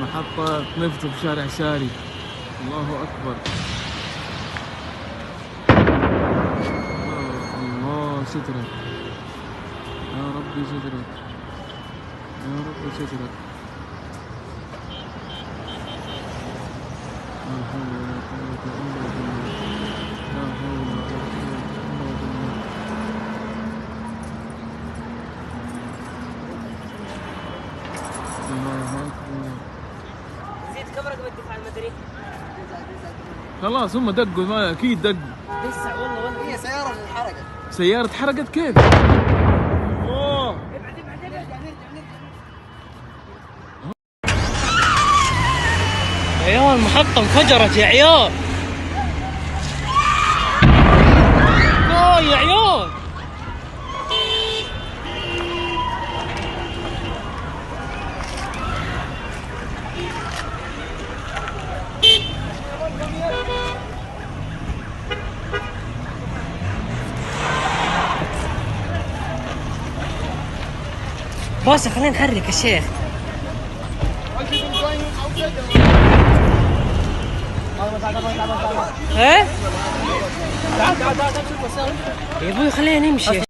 محطة نفط في شارع ساري. الله أكبر. الله سترك يا ربي، سترك يا ربي، سترك. لا حول ولا قوة إلا بالله، لا حول ولا قوة إلا بالله. الله أكبر. زيد كم رقم الدفاع المدني؟ خلاص هم دقوا، ما أكيد دقوا. لسه والله هي سيارة انحرقت. سيارة حرقت كيف؟ الله. ابعد ابعد ابعد. يا عيال المحطة انفجرت يا عيال. يا عيال. باشا خلينا نحرك يا شيخ. ايه؟ يا ابوي خلينا نمشي.